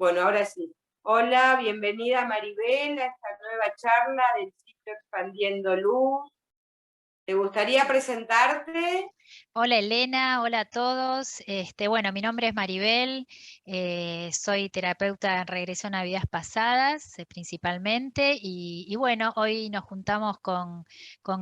Bueno, ahora sí. Hola, bienvenida Maribel a esta nueva charla del ciclo Expandiendo Luz. ¿Te gustaría presentarte? Hola Elena, hola a todos. Bueno, mi nombre es Maribel, soy terapeuta en regresión a vidas pasadas, principalmente, y bueno, hoy nos juntamos con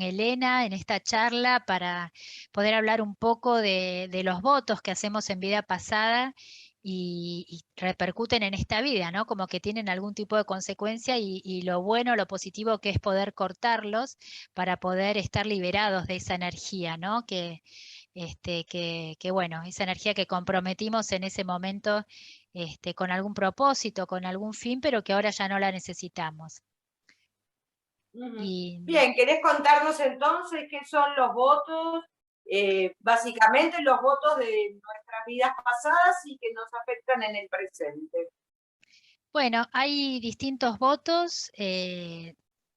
Elena en esta charla para poder hablar un poco de los votos que hacemos en vida pasada y repercuten en esta vida, ¿no? Como que tienen algún tipo de consecuencia y lo bueno, lo positivo que es poder cortarlos para poder estar liberados de esa energía, ¿no? Que bueno, esa energía que comprometimos en ese momento, con algún propósito, con algún fin, pero que ahora ya no la necesitamos. Ujú. Y Bien, ¿querés contarnos entonces qué son los votos? Básicamente los votos de nuestras vidas pasadas y que nos afectan en el presente. bueno, hay distintos votos.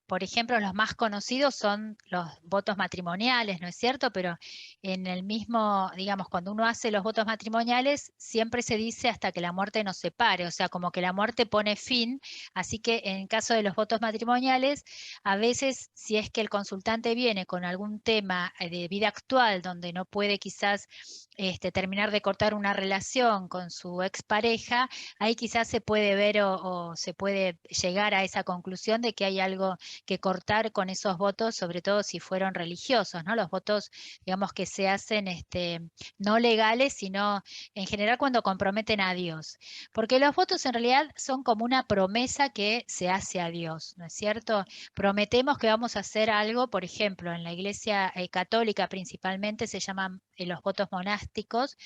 Por ejemplo, los más conocidos son los votos matrimoniales, ¿no es cierto? Pero en el mismo, digamos, cuando uno hace los votos matrimoniales, siempre se dice hasta que la muerte nos separe, o sea, como que la muerte pone fin. Así que en caso de los votos matrimoniales, a veces, si es que el consultante viene con algún tema de vida actual donde no puede quizás terminar de cortar una relación con su expareja, ahí quizás se puede ver o se puede llegar a esa conclusión de que hay algo que cortar con esos votos, sobre todo si fueron religiosos, ¿no? Los votos, digamos, que se hacen no legales, sino en general cuando comprometen a Dios. Porque los votos en realidad son como una promesa que se hace a Dios, ¿no es cierto? Prometemos que vamos a hacer algo, por ejemplo, en la iglesia católica principalmente se llaman los votos monásticos,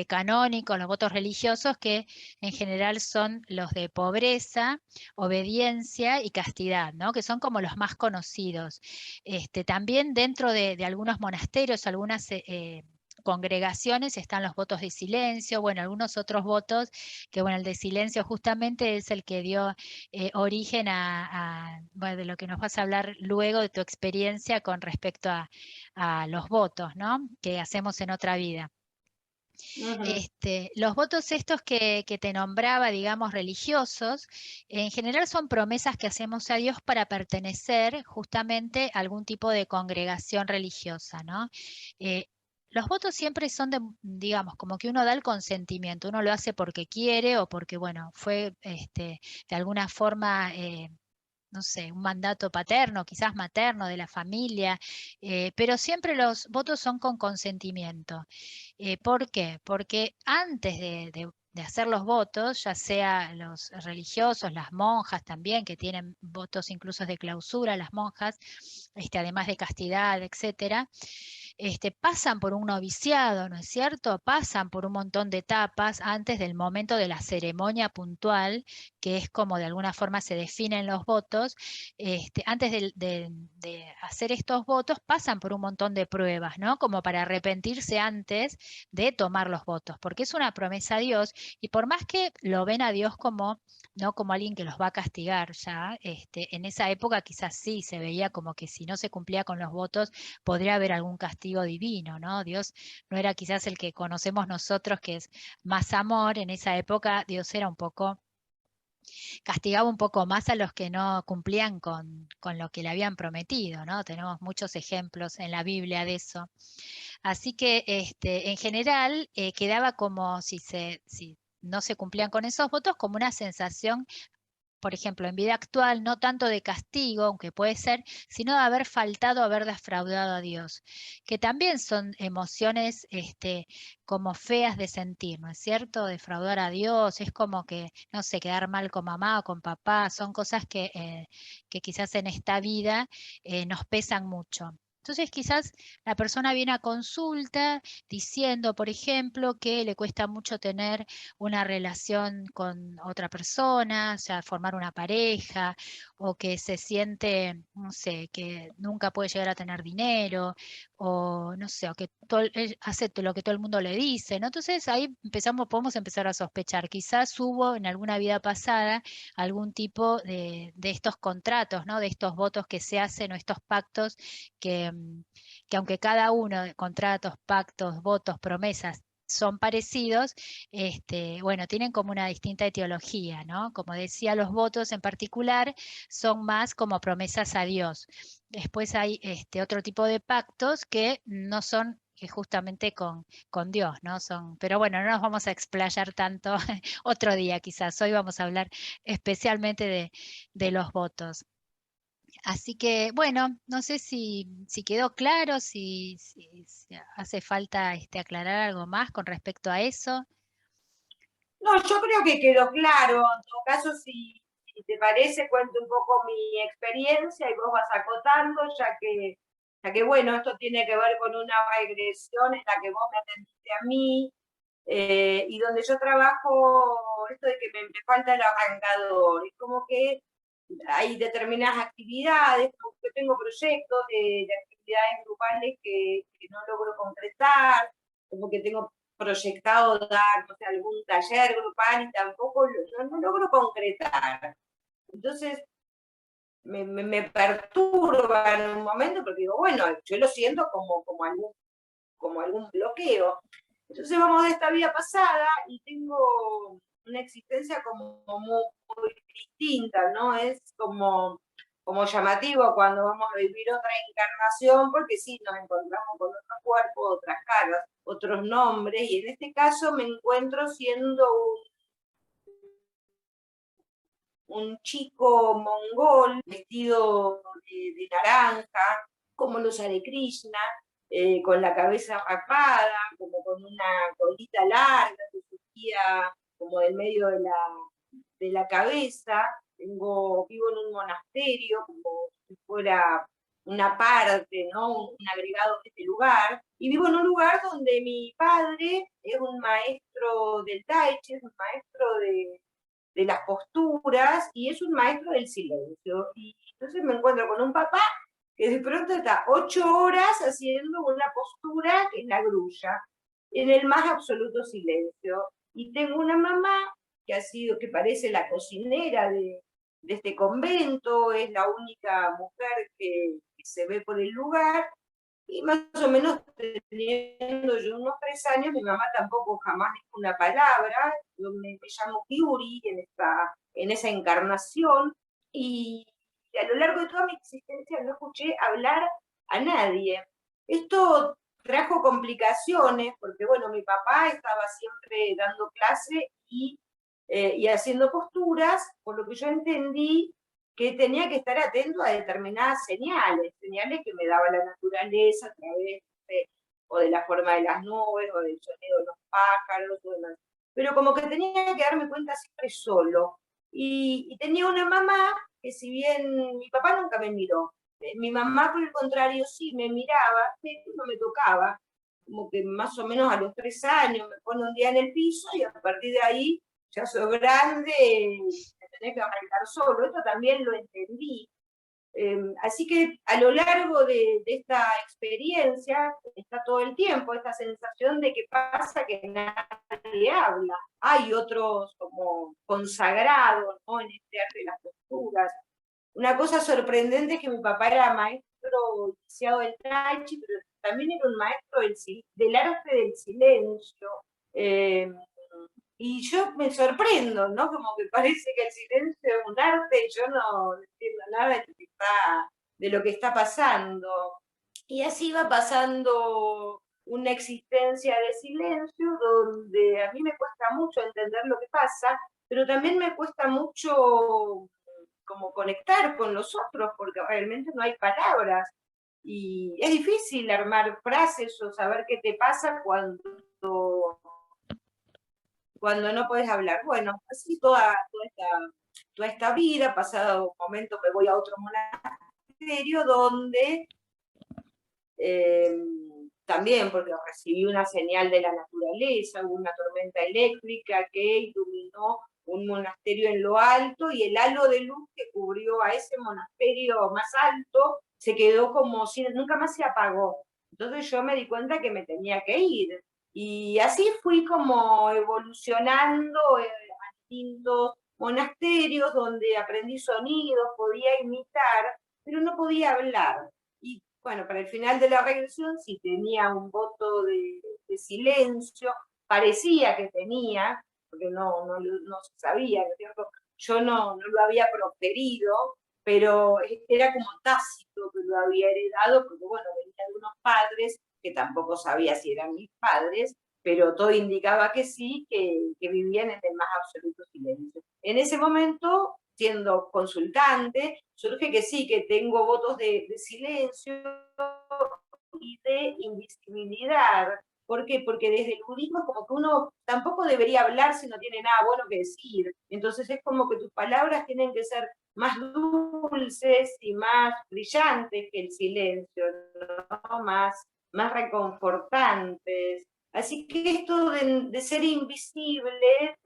canónicos, los votos religiosos, que en general son los de pobreza, obediencia y castidad, ¿no? Que son como los más conocidos. También dentro de algunos monasterios, algunas congregaciones están los votos de silencio, bueno, algunos otros votos, que bueno, el de silencio justamente es el que dio origen bueno, de lo que nos vas a hablar luego de tu experiencia con respecto a los votos, ¿no? Que hacemos en otra vida. Ujú. Los votos estos que te nombraba, digamos, religiosos, en general son promesas que hacemos a Dios para pertenecer justamente a algún tipo de congregación religiosa, ¿no? Eh, los votos siempre son de, digamos, como que uno da el consentimiento, uno lo hace porque quiere o porque, bueno, fue de alguna forma no sé, un mandato paterno, quizás materno de la familia, pero siempre los votos son con consentimiento. ¿Por qué? Porque antes de hacer los votos, ya sea los religiosos, las monjas también, que tienen votos incluso de clausura, las monjas, además de castidad, etcétera, pasan por un noviciado, ¿no es cierto? Pasan por un montón de etapas antes del momento de la ceremonia puntual, que es como de alguna forma se definen los votos. Antes de hacer estos votos, pasan por un montón de pruebas, ¿no? Como para arrepentirse antes de tomar los votos, porque es una promesa a Dios, y por más que lo ven a Dios como, no como alguien que los va a castigar ya, en esa época quizás sí se veía como que si no se cumplía con los votos, podría haber algún castigo divino, ¿no? Dios no era quizás el que conocemos nosotros, que es más amor. En esa época Dios era un poco, castigaba un poco más a los que no cumplían con lo que le habían prometido, ¿no? Tenemos muchos ejemplos en la Biblia de eso. Así que en general quedaba como si no se cumplían con esos votos, como una sensación, por ejemplo, en vida actual, no tanto de castigo, aunque puede ser, sino de haber faltado, haber defraudado a Dios, que también son emociones como feas de sentir, ¿no es cierto? Defraudar a Dios, es como que, no sé, quedar mal con mamá o con papá, son cosas que quizás en esta vida nos pesan mucho. Entonces quizás la persona viene a consulta diciendo, por ejemplo, que le cuesta mucho tener una relación con otra persona, o sea, formar una pareja, o que se siente, no sé, que nunca puede llegar a tener dinero, o no sé, o que él hace lo que todo el mundo le dice, ¿no? Entonces ahí podemos empezar a sospechar, quizás hubo en alguna vida pasada algún tipo de estos contratos, ¿no? De estos votos que se hacen o estos pactos que, que aunque cada uno de contratos, pactos, votos, promesas, son parecidos, bueno, tienen como una distinta etiología, ¿no? Como decía, los votos en particular son más como promesas a Dios. Después hay otro tipo de pactos que no son justamente con Dios, ¿no? Pero bueno, no nos vamos a explayar tanto otro día quizás. Hoy vamos a hablar especialmente de los votos. Así que, bueno, no sé si quedó claro, si hace falta aclarar algo más con respecto a eso. No, yo creo que quedó claro. En todo caso, si te parece, cuento un poco mi experiencia y vos vas acotando, ya que bueno, esto tiene que ver con una regresión en la que vos me atendiste a mí, y donde yo trabajo esto de que me falta el arrancador. Es como que hay determinadas actividades, como que tengo proyectos de actividades grupales que no logro concretar, como que tengo proyectado dar, no sé, algún taller grupal y tampoco no logro concretar. Entonces me perturba en un momento porque digo, bueno, yo lo siento como algún bloqueo. Entonces vamos de esta vida pasada y tengo una existencia como muy distinta, ¿no? Es como llamativo cuando vamos a vivir otra encarnación, porque sí, nos encontramos con otro cuerpo, otras caras, otros nombres, y en este caso me encuentro siendo un chico mongol vestido de naranja, como los Hare Krishna, con la cabeza rapada, como con una colita larga que surgía como del medio de la cabeza. Vivo en un monasterio, como si fuera una parte, ¿no? Un agregado de este lugar. Y vivo en un lugar donde mi padre es un maestro del Tai Chi, es un maestro de las posturas y es un maestro del silencio. Y entonces me encuentro con un papá que de pronto está 8 horas haciendo una postura que es la grulla, en el más absoluto silencio. Y tengo una mamá que parece la cocinera de este convento, es la única mujer que se ve por el lugar, y más o menos teniendo yo unos 3 años, mi mamá tampoco jamás dijo una palabra. Yo me llamo Kiuri en esa encarnación, y a lo largo de toda mi existencia no escuché hablar a nadie. Esto trajo complicaciones, porque bueno, mi papá estaba siempre dando clase y haciendo posturas, por lo que yo entendí que tenía que estar atento a determinadas señales que me daba la naturaleza a través o de la forma de las nubes, o del sonido de los pájaros, o demás. Pero como que tenía que darme cuenta siempre solo. Y tenía una mamá que, si bien mi papá nunca me miró, mi mamá por el contrario sí me miraba, pero no me tocaba, como que más o menos a los 3 años me pone un día en el piso y a partir de ahí ya soy grande, te tenés que arrancar solo. Esto también lo entendí. Así que a lo largo de esta experiencia está todo el tiempo esta sensación de que pasa que nadie habla. Hay otros como consagrados, ¿no?, en este arte de las posturas. Una cosa sorprendente es que mi papá era maestro iniciado del Tai Chi, pero también era un maestro del arte del silencio. Eh, y yo me sorprendo, ¿no? Como que parece que el silencio es un arte y yo no entiendo nada de lo que está pasando. Y así va pasando una existencia de silencio donde a mí me cuesta mucho entender lo que pasa, pero también me cuesta mucho como conectar con los otros, porque realmente no hay palabras. Y es difícil armar frases o saber qué te pasa cuando no puedes hablar. Bueno, así toda esta vida, pasado un momento me voy a otro monasterio donde eh, también, porque recibí una señal de la naturaleza, hubo una tormenta eléctrica que iluminó un monasterio en lo alto, y el halo de luz que cubrió a ese monasterio más alto se quedó como si nunca más se apagó. Entonces yo me di cuenta que me tenía que ir. Y así fui como evolucionando a distintos monasterios donde aprendí sonidos, podía imitar, pero no podía hablar. Y bueno, para el final de la regresión sí tenía un voto de silencio, parecía que tenía, porque no se sabía, ¿no es cierto? Yo no lo había proferido, pero era como tácito que lo había heredado, porque bueno, venía de unos padres, que tampoco sabía si eran mis padres, pero todo indicaba que sí, que vivían en el más absoluto silencio. En ese momento, siendo consultante, yo dije que sí, que tengo votos de silencio y de invisibilidad. ¿Por qué? Porque desde el budismo es como que uno tampoco debería hablar si no tiene nada bueno que decir. Entonces es como que tus palabras tienen que ser más dulces y más brillantes que el silencio, ¿no? Más reconfortantes. Así que esto de ser invisible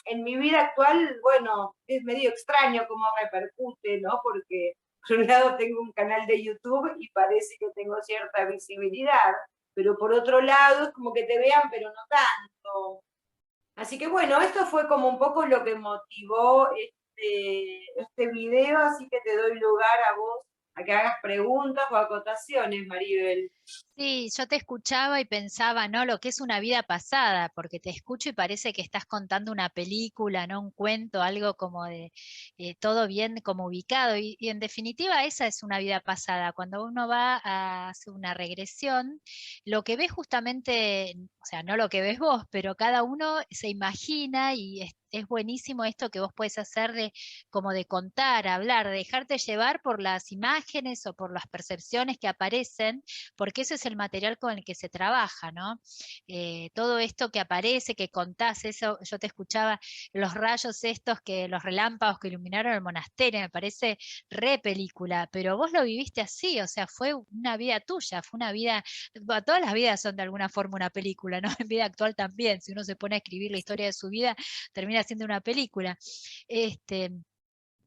en mi vida actual, bueno, es medio extraño cómo repercute, ¿no? Porque por un lado tengo un canal de YouTube y parece que tengo cierta visibilidad, pero por otro lado es como que te vean, pero no tanto. Así que bueno, esto fue como un poco lo que motivó este video, así que te doy lugar a vos a que hagas preguntas o acotaciones, Maribel. Sí, yo te escuchaba y pensaba, ¿no? Lo que es una vida pasada, porque te escucho y parece que estás contando una película, ¿no? Un cuento, algo como de todo bien como ubicado. Y en definitiva, esa es una vida pasada. Cuando uno va a hacer una regresión, lo que ves justamente, o sea, no lo que ves vos, pero cada uno se imagina y es buenísimo esto que vos puedes hacer de como de contar, hablar, de dejarte llevar por las imágenes o por las percepciones que aparecen porque ese es el material con el que se trabaja, ¿no? Todo esto que aparece, que contás, eso, yo te escuchaba, los rayos estos, los relámpagos que iluminaron el monasterio, me parece re película, pero vos lo viviste así, o sea, fue una vida tuya, fue una vida, bueno, todas las vidas son de alguna forma una película, ¿no? En vida actual también, si uno se pone a escribir la historia de su vida, termina siendo una película. Este,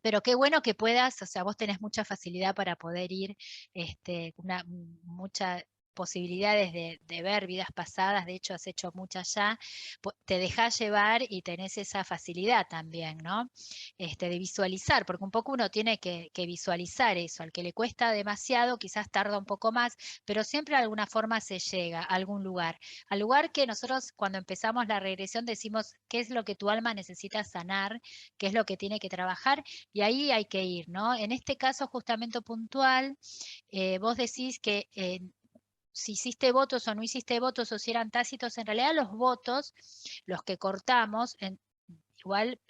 pero qué bueno que puedas, o sea, vos tenés mucha facilidad para poder ir, muchas posibilidades de ver vidas pasadas, de hecho has hecho muchas ya, te dejás llevar y tenés esa facilidad también, ¿no? De visualizar, porque un poco uno tiene que visualizar eso, al que le cuesta demasiado, quizás tarda un poco más, pero siempre de alguna forma se llega a algún lugar, al lugar que nosotros cuando empezamos la regresión decimos qué es lo que tu alma necesita sanar, qué es lo que tiene que trabajar, y ahí hay que ir, ¿no? En este caso justamente puntual, vos decís que si hiciste votos o no hiciste votos o si eran tácitos, en realidad los votos, los que cortamos, igual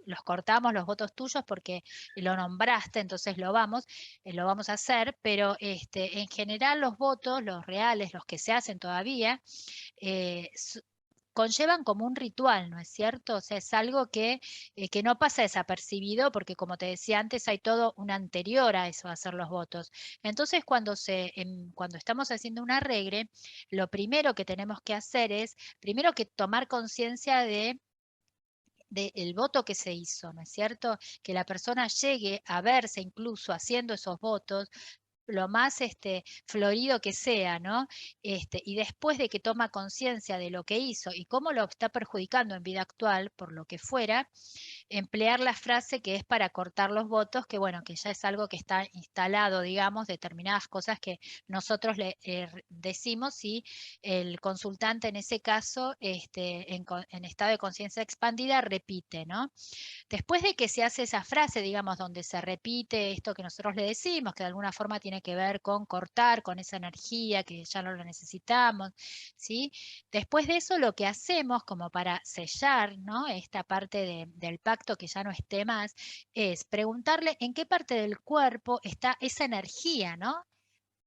los cortamos los votos tuyos porque lo nombraste, entonces lo vamos a hacer, pero en general los votos, los reales, los que se hacen todavía, eh, conllevan como un ritual, ¿no es cierto? O sea, es algo que no pasa desapercibido porque, como te decía antes, hay todo un anterior a eso, a hacer los votos. Entonces, cuando estamos haciendo una regre, lo primero que tenemos que hacer es, primero que tomar conciencia del voto que se hizo, ¿no es cierto? Que la persona llegue a verse incluso haciendo esos votos, lo más florido que sea, ¿no? Y después de que toma conciencia de lo que hizo y cómo lo está perjudicando en vida actual, por lo que fuera, emplear la frase que es para cortar los votos, que bueno, que ya es algo que está instalado, digamos, determinadas cosas que nosotros le decimos y el consultante en ese caso, en estado de conciencia expandida, repite, ¿no? Después de que se hace esa frase, digamos, donde se repite esto que nosotros le decimos, que de alguna forma tiene que ver con cortar, con esa energía que ya no lo necesitamos, ¿sí? Después de eso lo que hacemos como para sellar, ¿no? Esta parte del pacto que ya no esté más, es preguntarle en qué parte del cuerpo está esa energía, ¿no?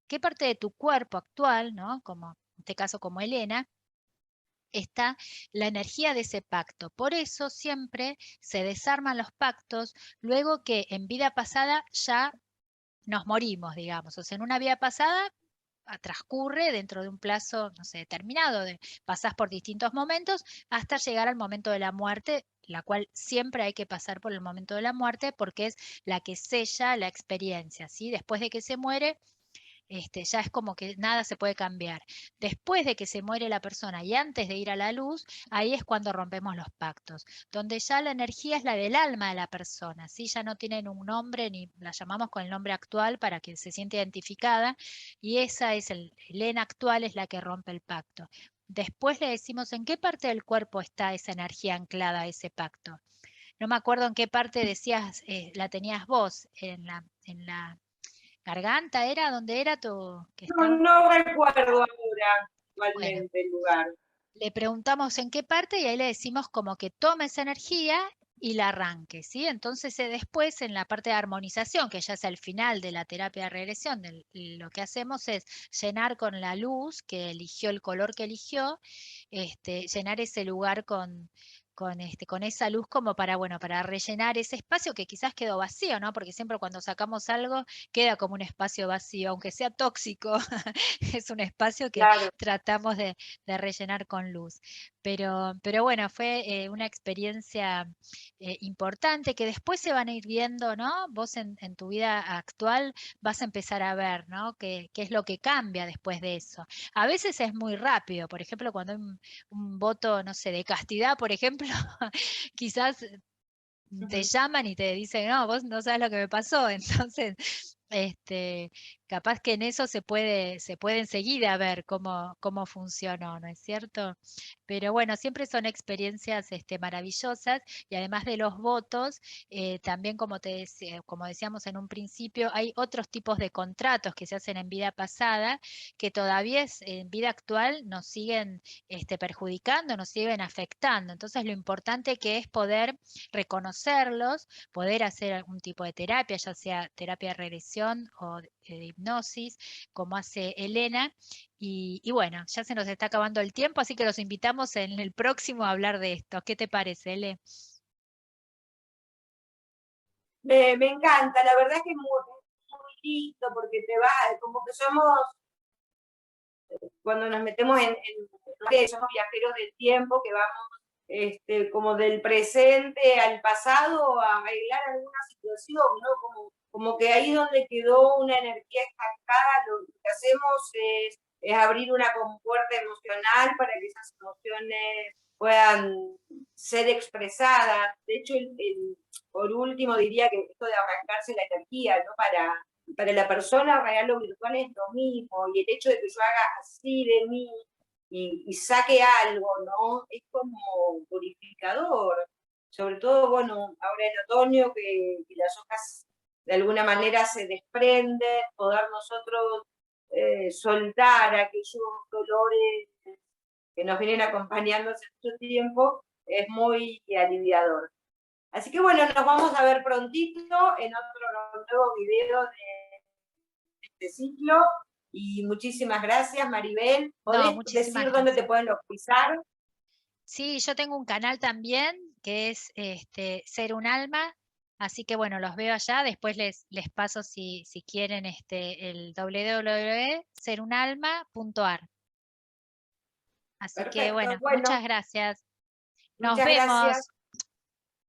¿Qué parte de tu cuerpo actual, ¿no? Como en este caso como Elena, está la energía de ese pacto. Por eso siempre se desarman los pactos luego que en vida pasada ya nos morimos, digamos. O sea, en una vida pasada transcurre dentro de un plazo, no sé, determinado, pasás por distintos momentos hasta llegar al momento de la muerte, la cual siempre hay que pasar por el momento de la muerte porque es la que sella la experiencia, ¿sí? Después de que se muere, ya es como que nada se puede cambiar. Después de que se muere la persona y antes de ir a la luz, ahí es cuando rompemos los pactos, donde ya la energía es la del alma de la persona, ¿sí? Ya no tienen un nombre ni la llamamos con el nombre actual para que se sienta identificada y esa es Elena actual es la que rompe el pacto. después le decimos en qué parte del cuerpo está esa energía anclada a ese pacto. No me acuerdo en qué parte decías, la tenías vos, en la garganta, ¿era? ¿Dónde era tu que No, estaba? no recuerdo ahora Bueno, actualmente el lugar. le preguntamos en qué parte y ahí le decimos como que tome esa energía y la arranque, ¿sí? Entonces después en la parte de armonización, que ya es el final de la terapia de regresión, lo que hacemos es llenar con la luz que eligió, el color que eligió, llenar ese lugar con esa luz como para, bueno, para rellenar ese espacio que quizás quedó vacío, ¿no? Porque siempre cuando sacamos algo queda como un espacio vacío, aunque sea tóxico, es un espacio que Claro. tratamos de rellenar con luz. Pero bueno, fue una experiencia importante que después se van a ir viendo, ¿no? Vos en tu vida actual vas a empezar a ver, ¿no? ¿Qué es lo que cambia después de eso? A veces es muy rápido, por ejemplo, cuando hay un voto, no sé, de castidad, por ejemplo, quizás te Ujú. llaman y te dicen, no, vos no sabes lo que me pasó, entonces, capaz que en eso se puede enseguida ver cómo funcionó, ¿no es cierto? Pero bueno, siempre son experiencias maravillosas y además de los votos, también como decíamos en un principio, hay otros tipos de contratos que se hacen en vida pasada que todavía en vida actual nos siguen perjudicando, nos siguen afectando. Entonces lo importante que es poder reconocerlos, poder hacer algún tipo de terapia, ya sea terapia de regresión o de hipnosis, como hace Elena. Y bueno, ya se nos está acabando el tiempo, así que los invitamos en el próximo a hablar de esto. ¿Qué te parece, Ele? Me encanta, la verdad es que es muy lindo porque te va, como que somos, cuando nos metemos somos viajeros del tiempo, que vamos como del presente al pasado a arreglar alguna situación, ¿no? Como que ahí donde quedó una energía estancada, lo que hacemos es abrir una compuerta emocional para que esas emociones puedan ser expresadas. De hecho, por último diría que esto de arrancarse la energía, ¿no? Para la persona real o virtual es lo mismo, y el hecho de que yo haga así de mí y saque algo, ¿no? Es como purificador. Sobre todo, bueno, ahora en otoño que las hojas de alguna manera se desprenden, poder nosotros soltar aquellos dolores que nos vienen acompañando hace mucho tiempo, es muy aliviador. Así que bueno, nos vamos a ver prontito en otro nuevo video de este ciclo. Y muchísimas gracias, Maribel. No, ¿Podés muchísimas decir dónde te gracias. pueden localizar? Sí, yo tengo un canal también que es Ser un Alma, así que bueno, los veo allá, después les paso si quieren el www.serunalma.ar. Así que Perfecto. bueno, Bueno, muchas gracias. Nos muchas gracias. vemos.